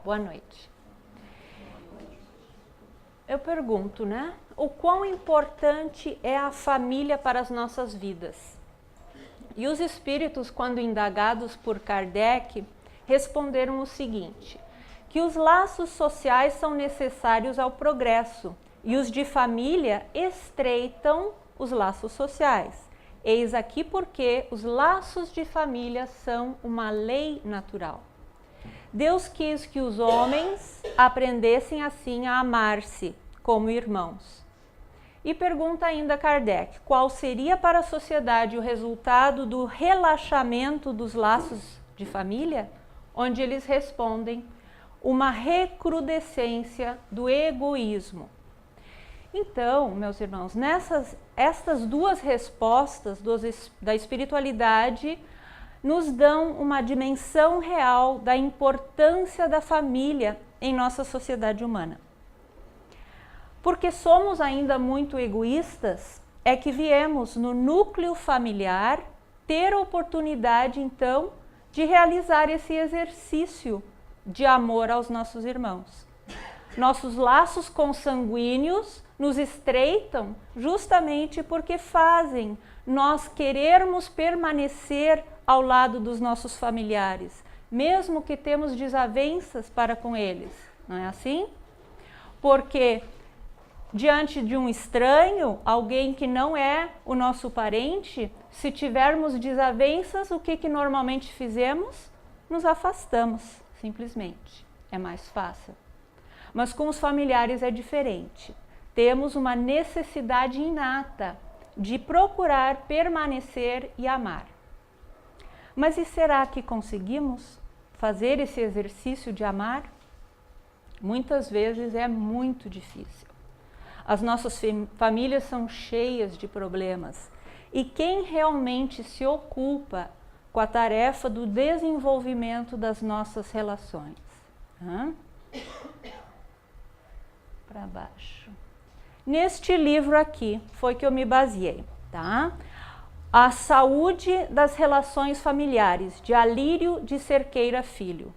Boa noite. Eu pergunto, né? O quão importante é a família para as nossas vidas? E os espíritos, quando indagados por Kardec, responderam o seguinte: que os laços sociais são necessários ao progresso e os de família estreitam os laços sociais. Eis aqui porque os laços de família são uma lei natural. Deus quis que os homens aprendessem assim a amar-se como irmãos. E pergunta ainda Kardec, qual seria para a sociedade o resultado do relaxamento dos laços de família? Onde eles respondem, uma recrudescência do egoísmo. Então, meus irmãos, estas duas respostas da espiritualidade nos dão uma dimensão real da importância da família em nossa sociedade humana. Porque somos ainda muito egoístas, é que viemos no núcleo familiar ter a oportunidade, então, de realizar esse exercício de amor aos nossos irmãos. Nossos laços consanguíneos nos estreitam justamente porque fazem nós querermos permanecer ao lado dos nossos familiares, mesmo que temos desavenças para com eles, não é assim? Porque diante de um estranho, alguém que não é o nosso parente, se tivermos desavenças, o que normalmente fizemos? Nos afastamos, simplesmente. É mais fácil. Mas com os familiares é diferente. Temos uma necessidade inata de procurar permanecer e amar. Mas e será que conseguimos fazer esse exercício de amar? Muitas vezes é muito difícil. As nossas famílias são cheias de problemas. E quem realmente se ocupa com a tarefa do desenvolvimento das nossas relações? Para baixo. Neste livro aqui foi que eu me baseei, tá? A Saúde das Relações Familiares, de Alírio de Cerqueira Filho.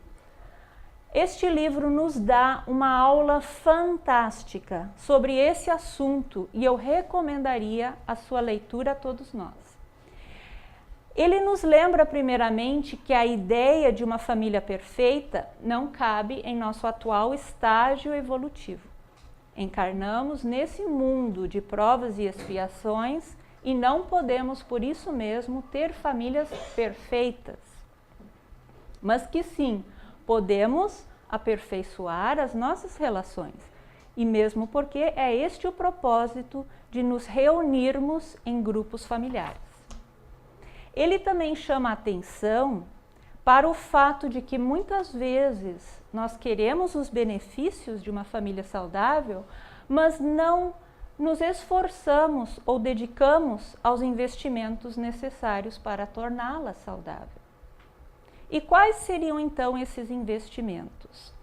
Este livro nos dá uma aula fantástica sobre esse assunto e eu recomendaria a sua leitura a todos nós. Ele nos lembra primeiramente que a ideia de uma família perfeita não cabe em nosso atual estágio evolutivo. Encarnamos nesse mundo de provas e expiações e não podemos, por isso mesmo, ter famílias perfeitas. Mas que sim, podemos aperfeiçoar as nossas relações. E mesmo porque é este o propósito de nos reunirmos em grupos familiares. Ele também chama a atenção para o fato de que muitas vezes nós queremos os benefícios de uma família saudável, mas não nos esforçamos ou dedicamos aos investimentos necessários para torná-la saudável. E quais seriam então esses investimentos?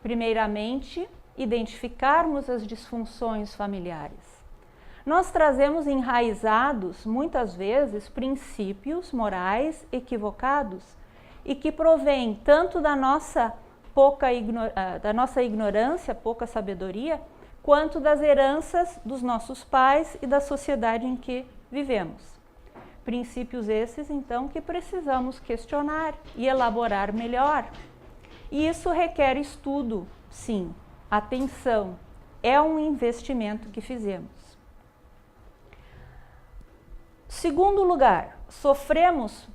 Primeiramente, identificarmos as disfunções familiares. Nós trazemos enraizados, muitas vezes, princípios morais equivocados e que provêm tanto da nossa ignorância, pouca sabedoria, quanto das heranças dos nossos pais e da sociedade em que vivemos. Princípios esses, então, que precisamos questionar e elaborar melhor. E isso requer estudo, sim, atenção, é um investimento que fizemos. Segundo lugar, sofremos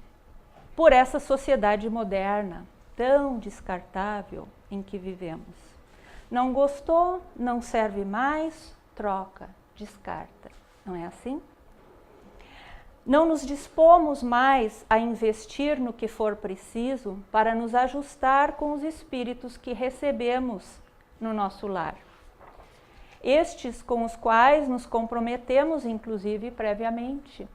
por essa sociedade moderna, tão descartável em que vivemos. Não gostou, não serve mais, troca, descarta. Não é assim? Não nos dispomos mais a investir no que for preciso para nos ajustar com os espíritos que recebemos no nosso lar. Estes com os quais nos comprometemos, inclusive, previamente.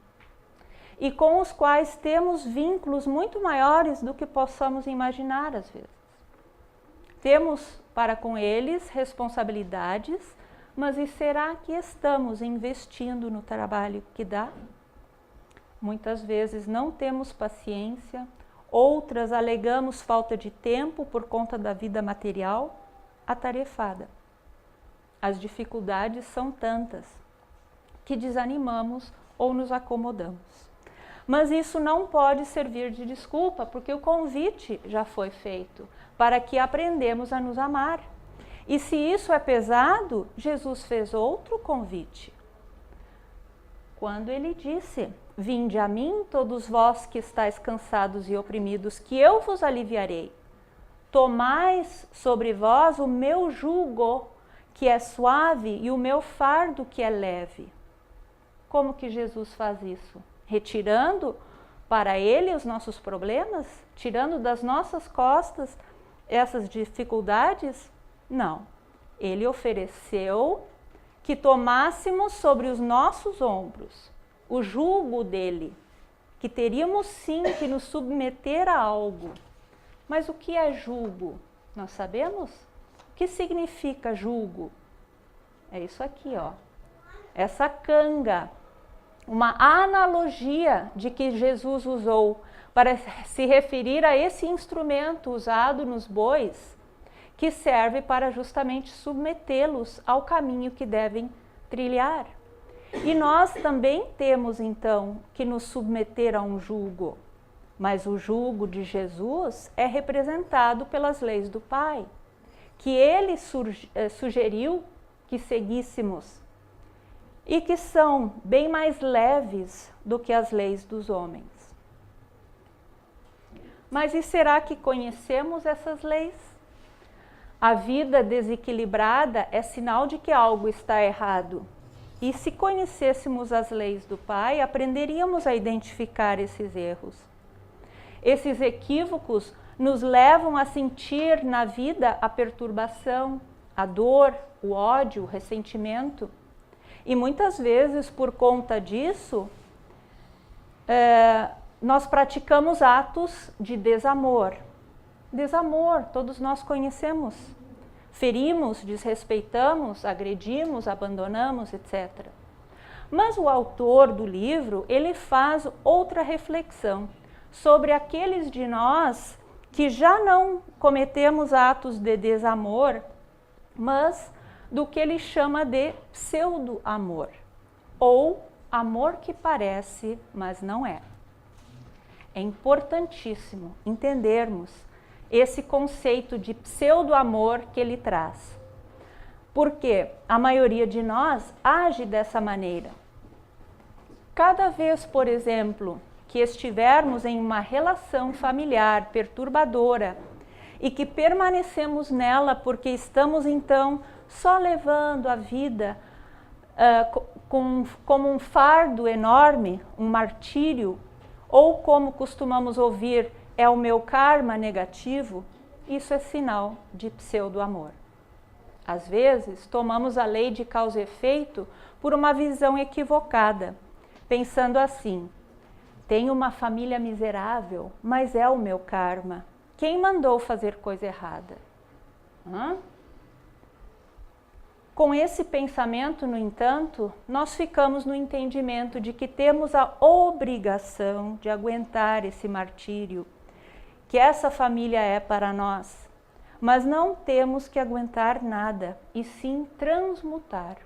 E com os quais temos vínculos muito maiores do que possamos imaginar às vezes. Temos para com eles responsabilidades, mas e será que estamos investindo no trabalho que dá? Muitas vezes não temos paciência outras alegamos falta de tempo por conta da vida material atarefada. As dificuldades são tantas que desanimamos ou nos acomodamos. Mas isso não pode servir de desculpa, porque o convite já foi feito para que aprendemos a nos amar. E se isso é pesado, Jesus fez outro convite. Quando ele disse: vinde a mim, todos vós que estáis cansados e oprimidos, que eu vos aliviarei. Tomais sobre vós o meu jugo, que é suave, e o meu fardo, que é leve. Como que Jesus faz isso? Retirando para ele os nossos problemas? Tirando das nossas costas essas dificuldades? Não. Ele ofereceu que tomássemos sobre os nossos ombros o jugo dele, que teríamos sim que nos submeter a algo. Mas o que é jugo? Nós sabemos? O que significa jugo? É isso aqui, ó. Essa canga. Uma analogia de que Jesus usou para se referir a esse instrumento usado nos bois, que serve para justamente submetê-los ao caminho que devem trilhar. E nós também temos então que nos submeter a um jugo, mas o jugo de Jesus é representado pelas leis do Pai, que ele sugeriu que seguíssemos e que são bem mais leves do que as leis dos homens. Mas e será que conhecemos essas leis? A vida desequilibrada é sinal de que algo está errado. E se conhecêssemos as leis do Pai, aprenderíamos a identificar esses erros. Esses equívocos nos levam a sentir na vida a perturbação, a dor, o ódio, o ressentimento. E muitas vezes, por conta disso, nós praticamos atos de desamor. Desamor, todos nós conhecemos. Ferimos, desrespeitamos, agredimos, abandonamos, etc. Mas o autor do livro, ele faz outra reflexão sobre aqueles de nós que já não cometemos atos de desamor, mas do que ele chama de pseudo-amor, ou amor que parece, mas não é. É importantíssimo entendermos esse conceito de pseudo-amor que ele traz. Porque a maioria de nós age dessa maneira. Cada vez, por exemplo, que estivermos em uma relação familiar perturbadora e que permanecemos nela porque estamos então só levando a vida como um fardo enorme, um martírio, ou como costumamos ouvir, é o meu karma negativo, isso é sinal de pseudo-amor. Às vezes, tomamos a lei de causa e efeito por uma visão equivocada, pensando assim: tenho uma família miserável, mas é o meu karma. Quem mandou fazer coisa errada? Com esse pensamento, no entanto, nós ficamos no entendimento de que temos a obrigação de aguentar esse martírio, que essa família é para nós, mas não temos que aguentar nada, e sim transmutar.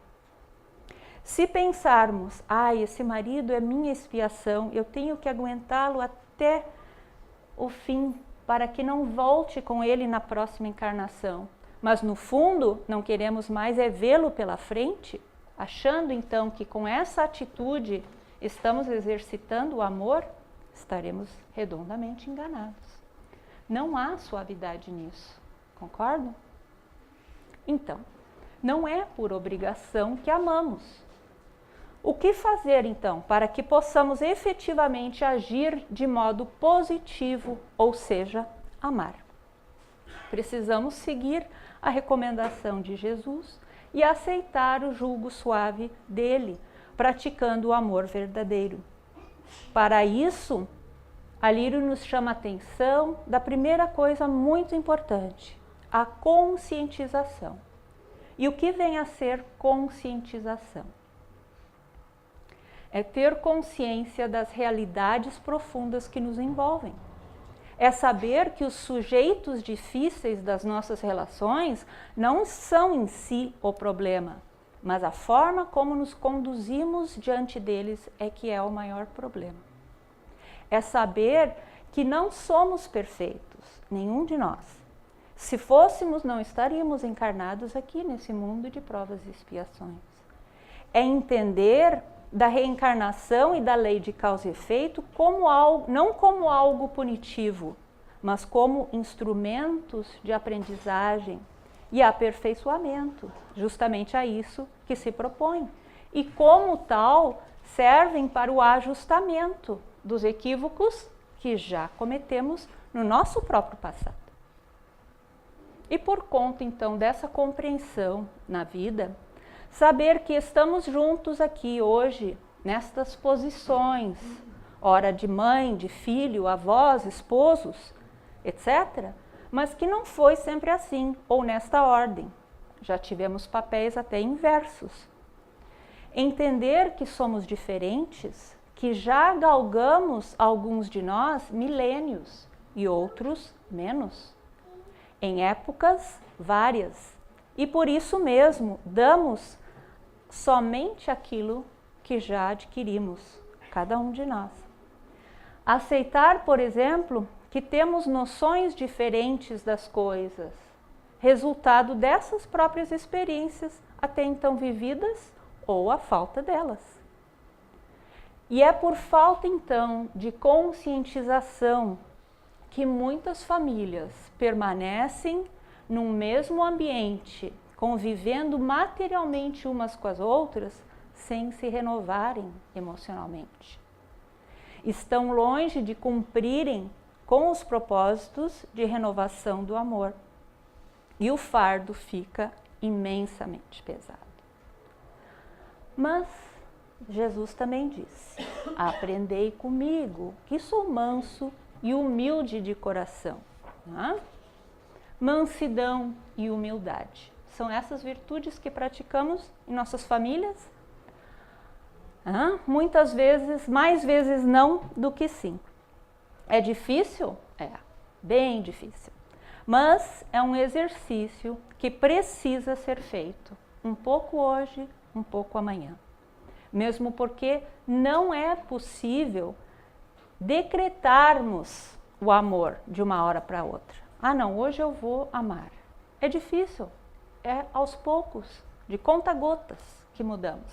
Se pensarmos, esse marido é minha expiação, eu tenho que aguentá-lo até o fim, para que não volte com ele na próxima encarnação, mas no fundo não queremos mais vê-lo pela frente, achando então que com essa atitude estamos exercitando o amor, estaremos redondamente enganados. Não há suavidade nisso, concordam? Então, não é por obrigação que amamos. O que fazer então para que possamos efetivamente agir de modo positivo, ou seja, amar? Precisamos seguir a recomendação de Jesus e aceitar o jugo suave dele, praticando o amor verdadeiro. Para isso, a Lírio nos chama a atenção da primeira coisa muito importante, a conscientização. E o que vem a ser conscientização? É ter consciência das realidades profundas que nos envolvem. é saber que os sujeitos difíceis das nossas relações não são em si o problema, mas a forma como nos conduzimos diante deles é que é o maior problema. É saber que não somos perfeitos, nenhum de nós. Se fôssemos, não estaríamos encarnados aqui nesse mundo de provas e expiações. É entender da reencarnação e da lei de causa e efeito como algo, não como algo punitivo, mas como instrumentos de aprendizagem e aperfeiçoamento, justamente a isso que se propõe. E como tal, servem para o ajustamento dos equívocos que já cometemos no nosso próprio passado. E por conta, então, dessa compreensão na vida, saber que estamos juntos aqui hoje, nestas posições, ora de mãe, de filho, avós, esposos, etc., mas que não foi sempre assim, ou nesta ordem. Já tivemos papéis até inversos. Entender que somos diferentes, que já galgamos, alguns de nós, milênios e outros menos, em épocas várias. E por isso mesmo damos somente aquilo que já adquirimos, cada um de nós. Aceitar, por exemplo, que temos noções diferentes das coisas, resultado dessas próprias experiências até então vividas ou a falta delas. E é por falta, então, de conscientização que muitas famílias permanecem num mesmo ambiente, convivendo materialmente umas com as outras, sem se renovarem emocionalmente. Estão longe de cumprirem com os propósitos de renovação do amor. E o fardo fica imensamente pesado. Mas Jesus também disse: aprendei comigo, que sou manso e humilde de coração. Mansidão e humildade. São essas virtudes que praticamos em nossas famílias? Muitas vezes, mais vezes não do que sim. É difícil? É, bem difícil. Mas é um exercício que precisa ser feito. Um pouco hoje, um pouco amanhã. Mesmo porque não é possível decretarmos o amor de uma hora para outra. Não, hoje eu vou amar. É difícil. É aos poucos, de conta-gotas, que mudamos.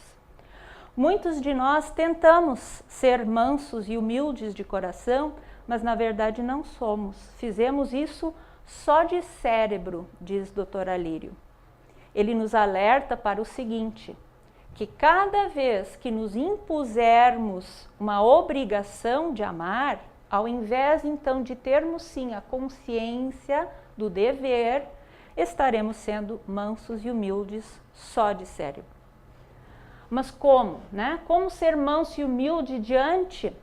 Muitos de nós tentamos ser mansos e humildes de coração, mas na verdade não somos. Fizemos isso só de cérebro, diz Dr. Alírio. Ele nos alerta para o seguinte, que cada vez que nos impusermos uma obrigação de amar, ao invés então de termos sim a consciência do dever, estaremos sendo mansos e humildes só de cérebro. Mas como, né? Como ser manso e humilde diante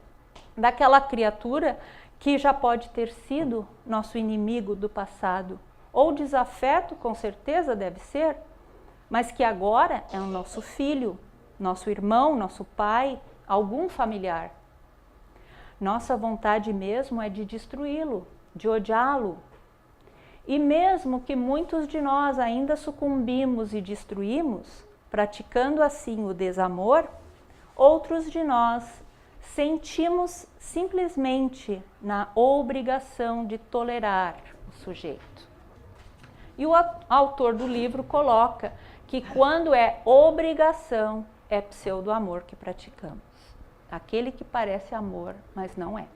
daquela criatura que já pode ter sido nosso inimigo do passado, ou desafeto, com certeza deve ser, mas que agora é o nosso filho, nosso irmão, nosso pai, algum familiar. Nossa vontade mesmo é de destruí-lo, de odiá-lo. E mesmo que muitos de nós ainda sucumbimos e destruímos, praticando assim o desamor, outros de nós sentimos simplesmente na obrigação de tolerar o sujeito. E o autor do livro coloca que quando é obrigação, é pseudo-amor que praticamos. Aquele que parece amor, mas não é.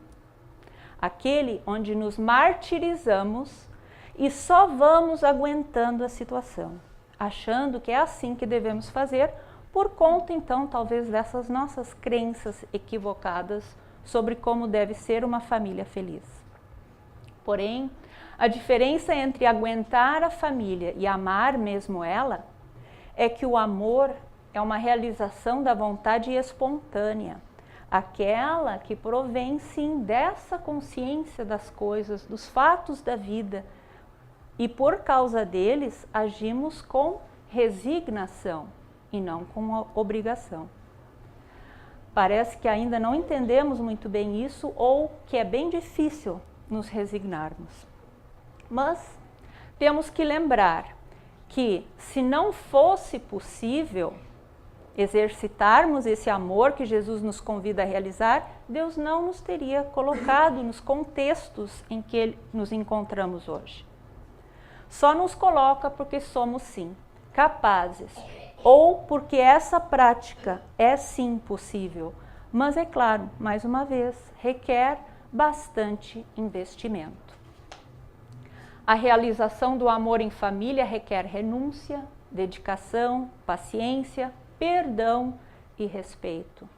Aquele onde nos martirizamos e só vamos aguentando a situação, achando que é assim que devemos fazer, por conta então talvez dessas nossas crenças equivocadas sobre como deve ser uma família feliz. Porém, a diferença entre aguentar a família e amar mesmo ela é que o amor é uma realização da vontade espontânea, aquela que provém sim dessa consciência das coisas, dos fatos da vida, e por causa deles agimos com resignação e não com obrigação. Parece que ainda não entendemos muito bem isso ou que é bem difícil nos resignarmos. Mas temos que lembrar que, se não fosse possível exercitarmos esse amor que Jesus nos convida a realizar, Deus não nos teria colocado nos contextos em que nos encontramos hoje. Só nos coloca porque somos, sim, capazes, ou porque essa prática é, sim, possível. Mas, é claro, mais uma vez, requer bastante investimento. A realização do amor em família requer renúncia, dedicação, paciência, perdão e respeito.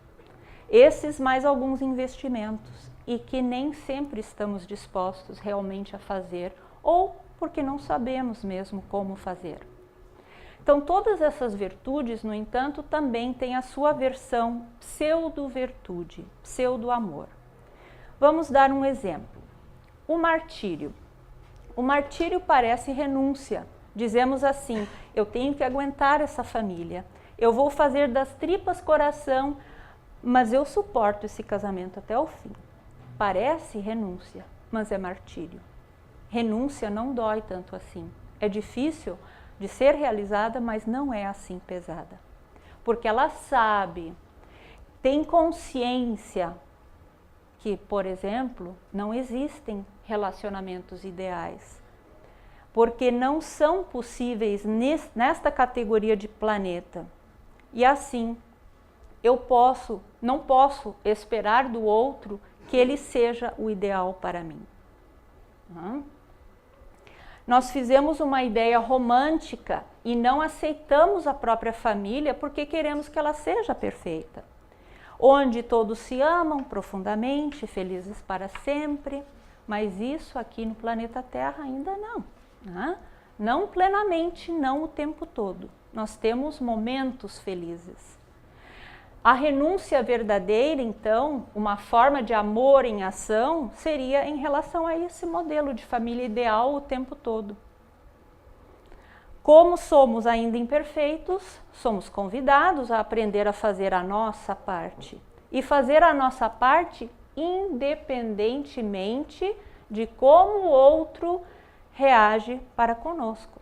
Esses mais alguns investimentos, e que nem sempre estamos dispostos realmente a fazer, ou porque não sabemos mesmo como fazer. Então, todas essas virtudes, no entanto, também têm a sua versão pseudo-virtude, pseudo-amor. Vamos dar um exemplo. O martírio. O martírio parece renúncia. Dizemos assim: eu tenho que aguentar essa família, eu vou fazer das tripas coração, mas eu suporto esse casamento até o fim. Parece renúncia, mas é martírio. Renúncia não dói tanto assim. É difícil de ser realizada, mas não é assim pesada. Porque ela sabe, tem consciência que, por exemplo, não existem relacionamentos ideais. Porque não são possíveis nesta categoria de planeta. E assim, não posso esperar do outro que ele seja o ideal para mim. Nós fizemos uma ideia romântica e não aceitamos a própria família porque queremos que ela seja perfeita. Onde todos se amam profundamente, felizes para sempre, mas isso aqui no planeta Terra ainda não. Não plenamente, não o tempo todo. Nós temos momentos felizes. A renúncia verdadeira, então, uma forma de amor em ação, seria em relação a esse modelo de família ideal o tempo todo. Como somos ainda imperfeitos, somos convidados a aprender a fazer a nossa parte. E fazer a nossa parte independentemente de como o outro reage para conosco.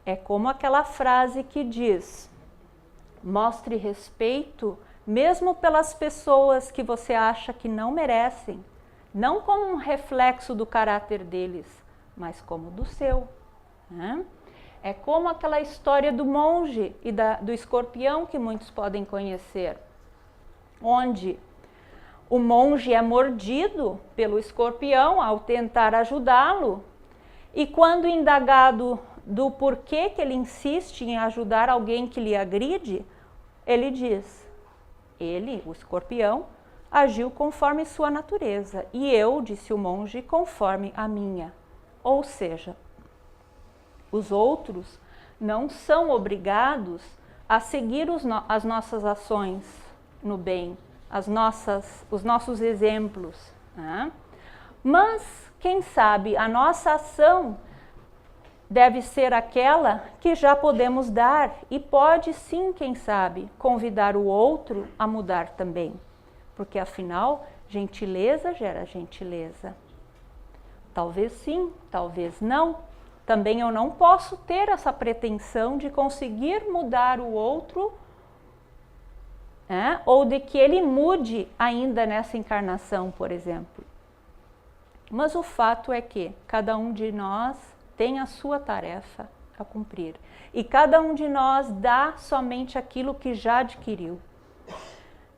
É como aquela frase que diz: mostre respeito mesmo pelas pessoas que você acha que não merecem, não como um reflexo do caráter deles, mas como do seu. É como aquela história do monge e do escorpião que muitos podem conhecer, onde o monge é mordido pelo escorpião ao tentar ajudá-lo, e quando indagado do porquê que ele insiste em ajudar alguém que lhe agride, ele diz: ele, o escorpião, agiu conforme sua natureza, e eu, disse o monge, conforme a minha. Ou seja, os outros não são obrigados a seguir as nossas ações no bem, os nossos exemplos. Mas, quem sabe, a nossa ação deve ser aquela que já podemos dar e pode sim, quem sabe, convidar o outro a mudar também. Porque afinal, gentileza gera gentileza. Talvez sim, talvez não. Também eu não posso ter essa pretensão de conseguir mudar o outro, ou de que ele mude ainda nessa encarnação, por exemplo. Mas o fato é que cada um de nós tem a sua tarefa a cumprir. E cada um de nós dá somente aquilo que já adquiriu.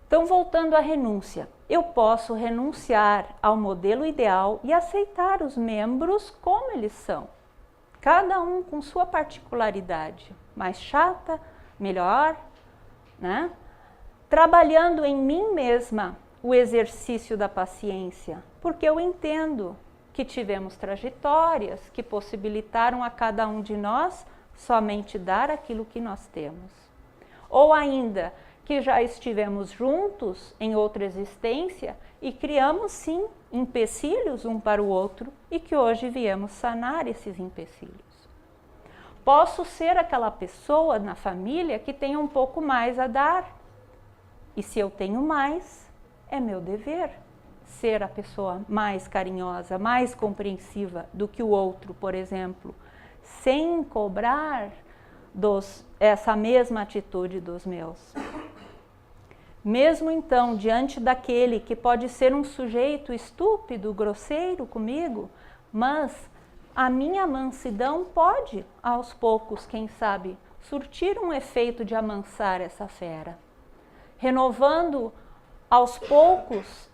Então, voltando à renúncia, eu posso renunciar ao modelo ideal e aceitar os membros como eles são. Cada um com sua particularidade, mais chata, melhor, Trabalhando em mim mesma o exercício da paciência, porque eu entendo que tivemos trajetórias que possibilitaram a cada um de nós somente dar aquilo que nós temos. Ou ainda, que já estivemos juntos em outra existência e criamos sim empecilhos um para o outro e que hoje viemos sanar esses empecilhos. Posso ser aquela pessoa na família que tem um pouco mais a dar. E se eu tenho mais, é meu dever ser a pessoa mais carinhosa, mais compreensiva do que o outro, por exemplo, sem cobrar essa mesma atitude dos meus. Mesmo então, diante daquele que pode ser um sujeito estúpido, grosseiro comigo, mas a minha mansidão pode, aos poucos, quem sabe, surtir um efeito de amansar essa fera, renovando aos poucos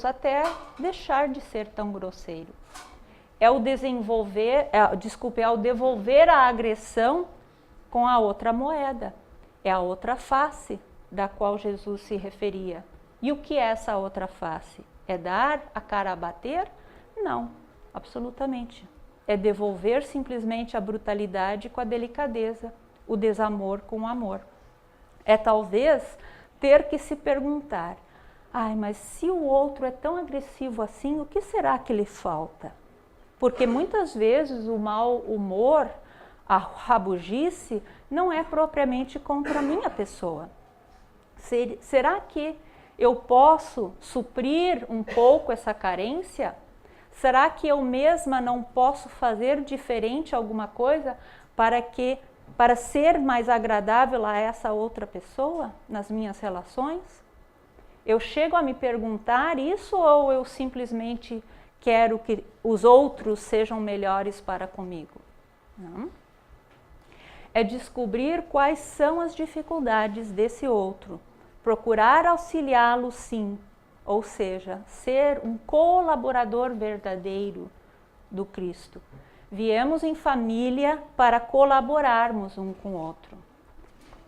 até deixar de ser tão grosseiro. É o devolver a agressão com a outra moeda. É a outra face da qual Jesus se referia. E o que é essa outra face? É dar a cara a bater? Não, absolutamente. É devolver simplesmente a brutalidade com a delicadeza, o desamor com o amor. É talvez ter que se perguntar, mas se o outro é tão agressivo assim, o que será que lhe falta? Porque muitas vezes o mau humor, a rabugice, não é propriamente contra a minha pessoa. Será que eu posso suprir um pouco essa carência? Será que eu mesma não posso fazer diferente alguma coisa para ser mais agradável a essa outra pessoa nas minhas relações? Eu chego a me perguntar isso ou eu simplesmente quero que os outros sejam melhores para comigo? Não. É descobrir quais são as dificuldades desse outro, procurar auxiliá-lo sim, ou seja, ser um colaborador verdadeiro do Cristo. Viemos em família para colaborarmos um com o outro.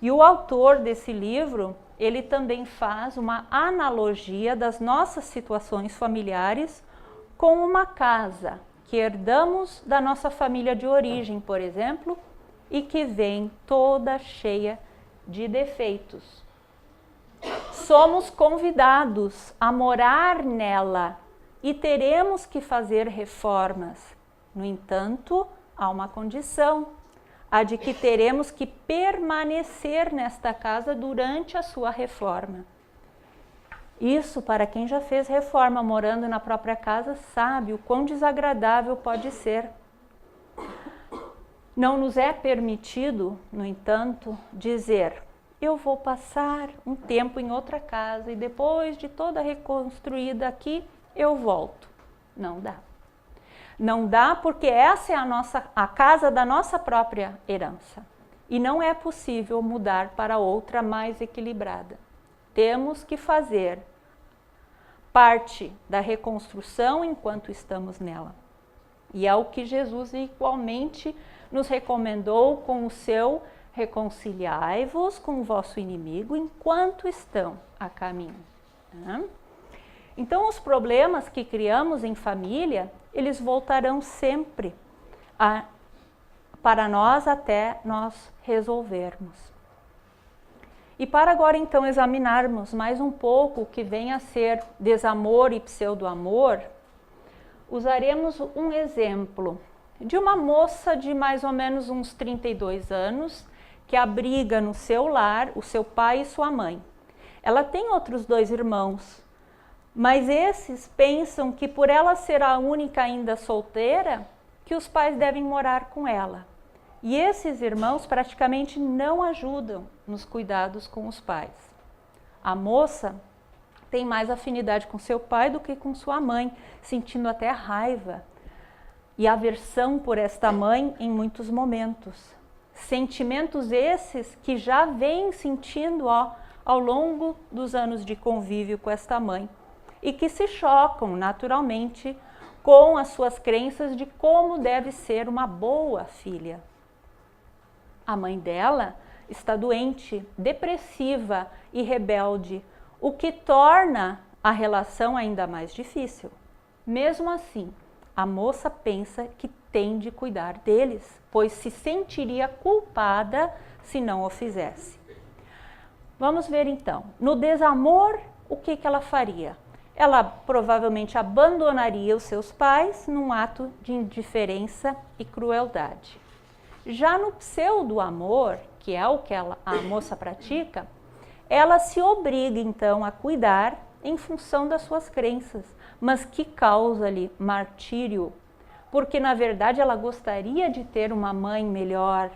E o autor desse livro, ele também faz uma analogia das nossas situações familiares com uma casa que herdamos da nossa família de origem, por exemplo, e que vem toda cheia de defeitos. Somos convidados a morar nela e teremos que fazer reformas. No entanto, há uma condição, a de que teremos que permanecer nesta casa durante a sua reforma. Isso, para quem já fez reforma morando na própria casa, sabe o quão desagradável pode ser. Não nos é permitido, no entanto, dizer, eu vou passar um tempo em outra casa e depois de toda reconstruída aqui, eu volto. Não dá. Não dá porque essa é a casa da nossa própria herança. E não é possível mudar para outra mais equilibrada. Temos que fazer parte da reconstrução enquanto estamos nela. E é o que Jesus igualmente nos recomendou com o seu reconciliai-vos com o vosso inimigo enquanto estão a caminho. Então, os problemas que criamos em família, eles voltarão sempre para nós até nós resolvermos. E para agora, então, examinarmos mais um pouco o que vem a ser desamor e pseudo-amor, usaremos um exemplo de uma moça de mais ou menos uns 32 anos, que abriga no seu lar o seu pai e sua mãe. Ela tem outros 2 irmãos, mas esses pensam que por ela ser a única ainda solteira, que os pais devem morar com ela. E esses irmãos praticamente não ajudam nos cuidados com os pais. A moça tem mais afinidade com seu pai do que com sua mãe, sentindo até raiva e aversão por esta mãe em muitos momentos. Sentimentos esses que já vem sentindo ao longo dos anos de convívio com esta mãe e que se chocam naturalmente com as suas crenças de como deve ser uma boa filha. A mãe dela está doente, depressiva e rebelde, o que torna a relação ainda mais difícil. Mesmo assim, a moça pensa que tem de cuidar deles, pois se sentiria culpada se não o fizesse. Vamos ver então. No desamor, o que ela faria? Ela provavelmente abandonaria os seus pais num ato de indiferença e crueldade. Já no pseudo-amor, que é o que a moça pratica, ela se obriga então a cuidar em função das suas crenças, mas que causa-lhe martírio, porque na verdade ela gostaria de ter uma mãe melhor,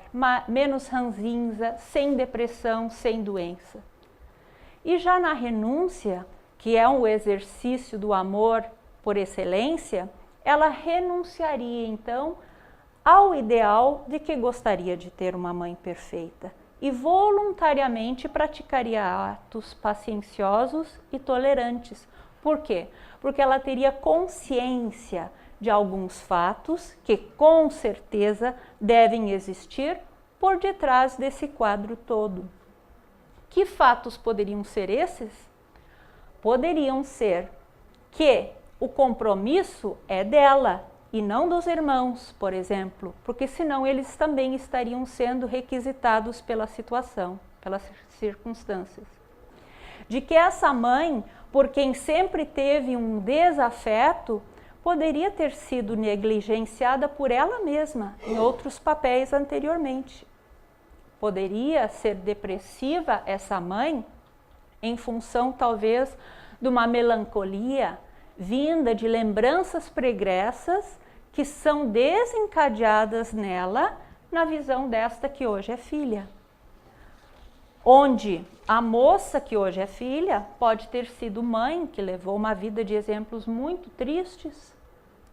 menos ranzinza, sem depressão, sem doença. E já na renúncia, que é um exercício do amor por excelência, ela renunciaria então ao ideal de que gostaria de ter uma mãe perfeita e voluntariamente praticaria atos pacienciosos e tolerantes. Por quê? Porque ela teria consciência de alguns fatos que com certeza devem existir por detrás desse quadro todo. Que fatos poderiam ser esses? Poderiam ser que o compromisso é dela e não dos irmãos, por exemplo, porque senão eles também estariam sendo requisitados pela situação, pelas circunstâncias. De que essa mãe, por quem sempre teve um desafeto, poderia ter sido negligenciada por ela mesma em outros papéis anteriormente. Poderia ser depressiva essa mãe em função talvez de uma melancolia vinda de lembranças pregressas que são desencadeadas nela na visão desta que hoje é filha. Onde a moça que hoje é filha pode ter sido mãe que levou uma vida de exemplos muito tristes,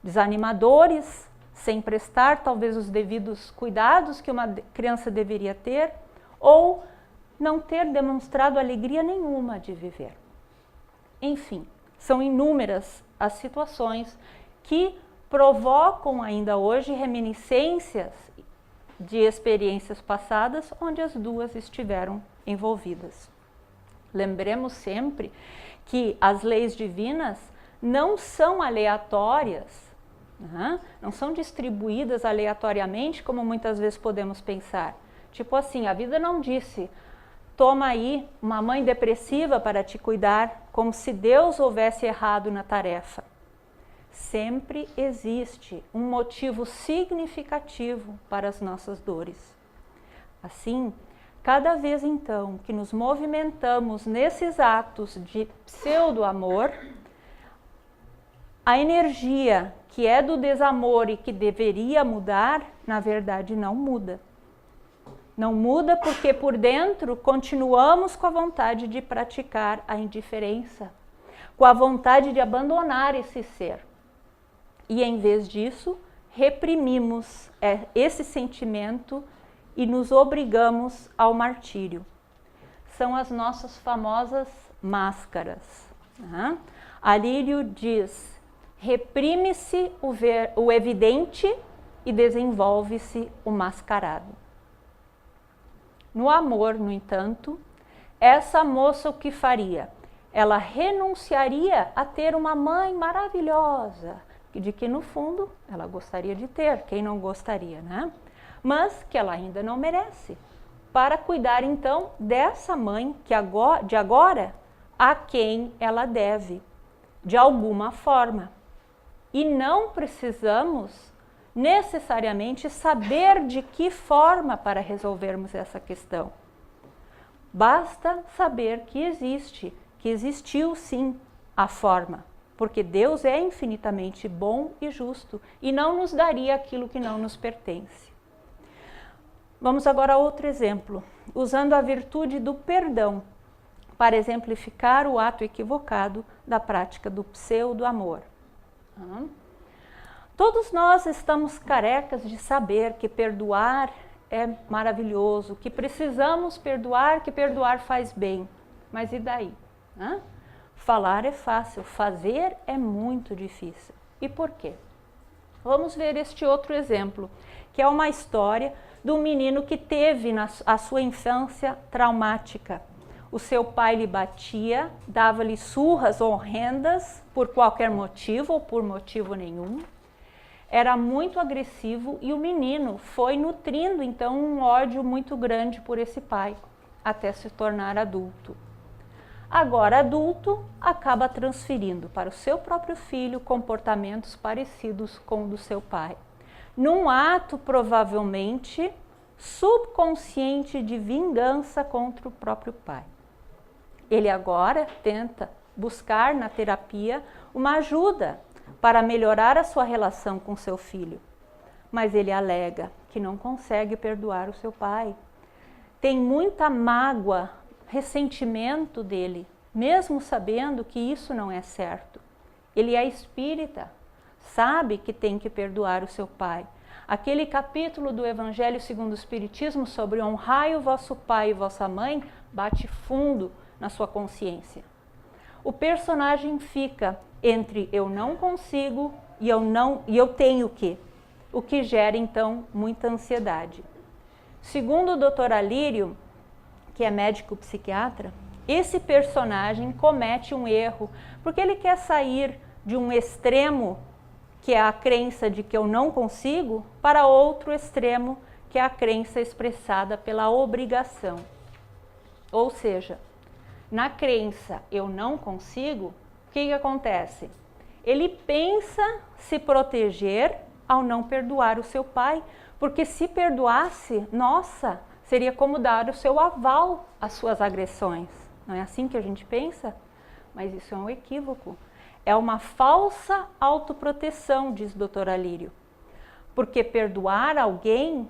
desanimadores, sem prestar talvez os devidos cuidados que uma criança deveria ter, ou não ter demonstrado alegria nenhuma de viver. Enfim, são inúmeras as situações que provocam ainda hoje reminiscências de experiências passadas onde as duas estiveram envolvidas. Lembremos sempre que as leis divinas não são aleatórias, não são distribuídas aleatoriamente como muitas vezes podemos pensar. Tipo assim, a vida não disse, toma aí uma mãe depressiva para te cuidar, como se Deus houvesse errado na tarefa. Sempre existe um motivo significativo para as nossas dores. Assim, cada vez então que nos movimentamos nesses atos de pseudo-amor, a energia que é do desamor e que deveria mudar, na verdade não muda. Não muda porque por dentro continuamos com a vontade de praticar a indiferença, com a vontade de abandonar esse ser. E em vez disso, reprimimos esse sentimento e nos obrigamos ao martírio. São as nossas famosas máscaras. Alírio diz, reprime-se o evidente e desenvolve-se o mascarado. No amor, no entanto, essa moça o que faria? Ela renunciaria a ter uma mãe maravilhosa, de que no fundo ela gostaria de ter, quem não gostaria, né? Mas que ela ainda não merece, para cuidar então dessa mãe que de agora a quem ela deve, de alguma forma. E não precisamos necessariamente saber de que forma para resolvermos essa questão. Basta saber que existe, que existiu sim a forma, porque Deus é infinitamente bom e justo e não nos daria aquilo que não nos pertence. Vamos agora a outro exemplo, usando a virtude do perdão para exemplificar o ato equivocado da prática do pseudo-amor. Todos nós estamos carecas de saber que perdoar é maravilhoso, que precisamos perdoar, que perdoar faz bem. Mas e daí? Falar é fácil, fazer é muito difícil. E por quê? Vamos ver este outro exemplo, que é uma história de um menino que teve a sua infância traumática. O seu pai lhe batia, dava-lhe surras horrendas por qualquer motivo ou por motivo nenhum. Era muito agressivo e o menino foi nutrindo então um ódio muito grande por esse pai, até se tornar adulto. Agora adulto, acaba transferindo para o seu próprio filho comportamentos parecidos com o do seu pai, num ato provavelmente subconsciente de vingança contra o próprio pai. Ele agora tenta buscar na terapia uma ajuda para melhorar a sua relação com seu filho. Mas ele alega que não consegue perdoar o seu pai. Tem muita mágoa, ressentimento dele, mesmo sabendo que isso não é certo. Ele é espírita, sabe que tem que perdoar o seu pai. Aquele capítulo do Evangelho segundo o Espiritismo sobre honrai o vosso pai e vossa mãe bate fundo na sua consciência. O personagem fica entre eu não consigo e eu tenho que, o que gera então muita ansiedade. Segundo o Dr. Alírio, que é médico psiquiatra, esse personagem comete um erro porque ele quer sair de um extremo, que é a crença de que eu não consigo, para outro extremo, que é a crença expressada pela obrigação. Ou seja, na crença eu não consigo, o que acontece? Ele pensa se proteger ao não perdoar o seu pai, porque se perdoasse, nossa, seria como dar o seu aval às suas agressões. Não é assim que a gente pensa? Mas isso é um equívoco. É uma falsa autoproteção, diz Dr. Alírio. Porque perdoar alguém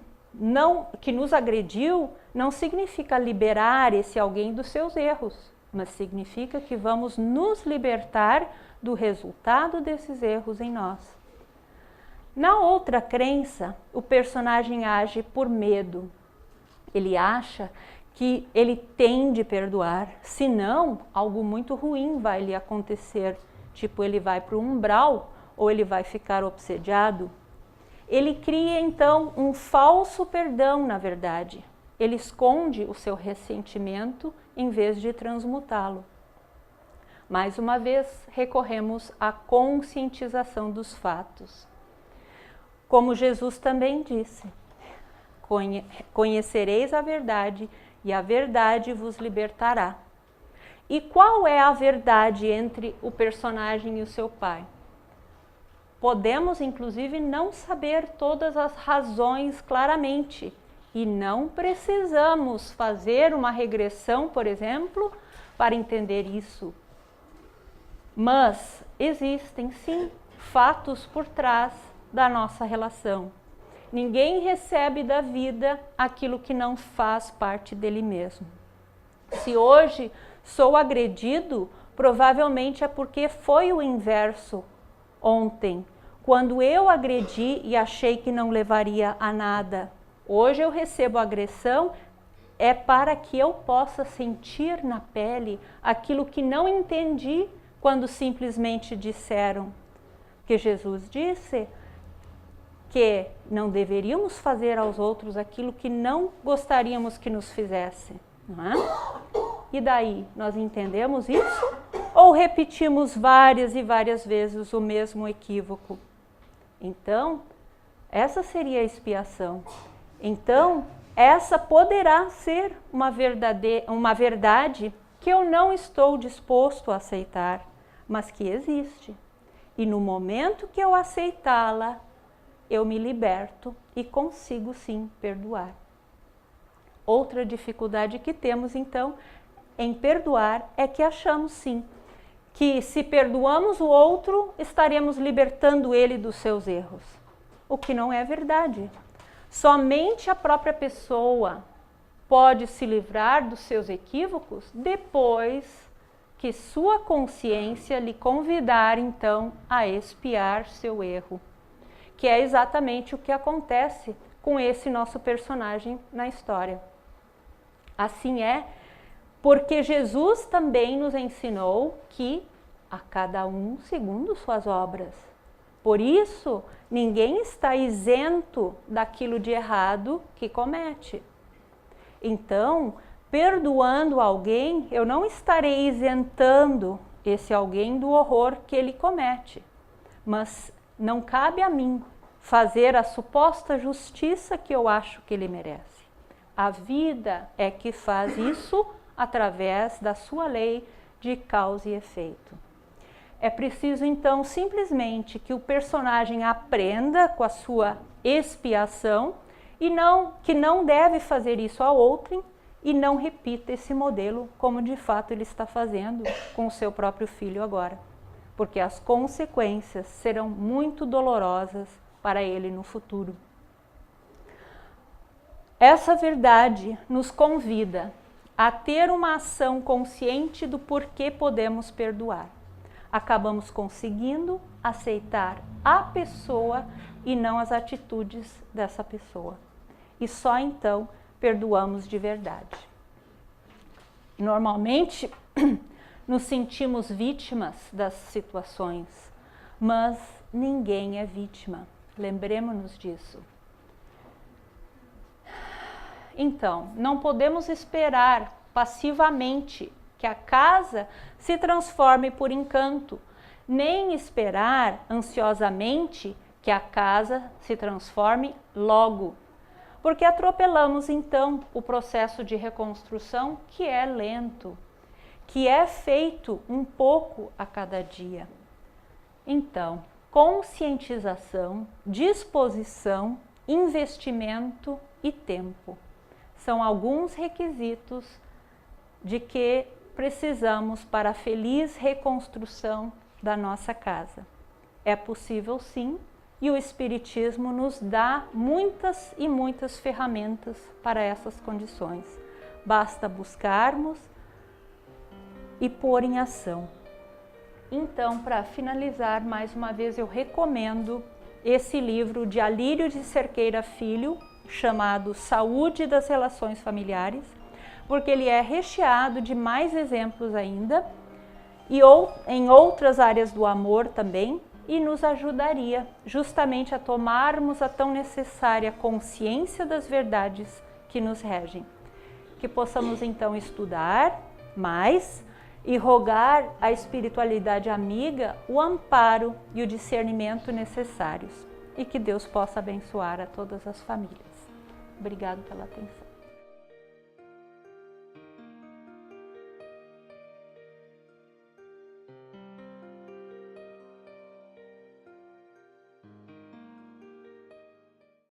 que nos agrediu não significa liberar esse alguém dos seus erros, mas significa que vamos nos libertar do resultado desses erros em nós. Na outra crença, o personagem age por medo. Ele acha que ele tem de perdoar, senão algo muito ruim vai lhe acontecer. Tipo, ele vai para o umbral ou ele vai ficar obsediado. Ele cria então um falso perdão, na verdade. Ele esconde o seu ressentimento em vez de transmutá-lo. Mais uma vez, recorremos à conscientização dos fatos. Como Jesus também disse, conhecereis a verdade e a verdade vos libertará. E qual é a verdade entre o personagem e o seu pai? Podemos, inclusive, não saber todas as razões claramente e não precisamos fazer uma regressão, por exemplo, para entender isso. Mas existem, sim, fatos por trás da nossa relação. Ninguém recebe da vida aquilo que não faz parte dele mesmo. Se hoje sou agredido, provavelmente é porque foi o inverso ontem, quando eu agredi e achei que não levaria a nada. Hoje eu recebo agressão, é para que eu possa sentir na pele aquilo que não entendi quando simplesmente disseram. Que Jesus disse que não deveríamos fazer aos outros aquilo que não gostaríamos que nos fizessem, não é? E daí, nós entendemos isso? Ou repetimos várias e várias vezes o mesmo equívoco? Então, essa seria a expiação. Então, essa poderá ser uma verdade que eu não estou disposto a aceitar, mas que existe. E no momento que eu aceitá-la, eu me liberto e consigo sim perdoar. Outra dificuldade que temos, então, em perdoar é que achamos sim que se perdoamos o outro, estaremos libertando ele dos seus erros. O que não é verdade. Somente a própria pessoa pode se livrar dos seus equívocos depois que sua consciência lhe convidar então a expiar seu erro, que é exatamente o que acontece com esse nosso personagem na história. Assim é porque Jesus também nos ensinou que a cada um segundo suas obras. Por isso, ninguém está isento daquilo de errado que comete. Então, perdoando alguém, eu não estarei isentando esse alguém do horror que ele comete. Mas não cabe a mim fazer a suposta justiça que eu acho que ele merece. A vida é que faz isso através da sua lei de causa e efeito. É preciso, então, simplesmente que o personagem aprenda com a sua expiação e que não deve fazer isso a outrem e não repita esse modelo como de fato ele está fazendo com o seu próprio filho agora, porque as consequências serão muito dolorosas para ele no futuro. Essa verdade nos convida a ter uma ação consciente do porquê podemos perdoar. Acabamos conseguindo aceitar a pessoa e não as atitudes dessa pessoa. E só então perdoamos de verdade. Normalmente, nos sentimos vítimas das situações, mas ninguém é vítima. Lembremos-nos disso. Então, não podemos esperar passivamente que a casa se transforme por encanto, nem esperar ansiosamente que a casa se transforme logo, porque atropelamos então o processo de reconstrução, que é lento, que é feito um pouco a cada dia. Então, conscientização, disposição, investimento e tempo são alguns requisitos de que precisamos para a feliz reconstrução da nossa casa. É possível sim, e o Espiritismo nos dá muitas e muitas ferramentas para essas condições. Basta buscarmos e pôr em ação. Então, para finalizar, mais uma vez eu recomendo esse livro de Alírio de Cerqueira Filho, chamado Saúde das Relações Familiares, porque ele é recheado de mais exemplos ainda, e em outras áreas do amor também, e nos ajudaria justamente a tomarmos a tão necessária consciência das verdades que nos regem. Que possamos então estudar mais e rogar à espiritualidade amiga o amparo e o discernimento necessários. E que Deus possa abençoar a todas as famílias. Obrigado pela atenção.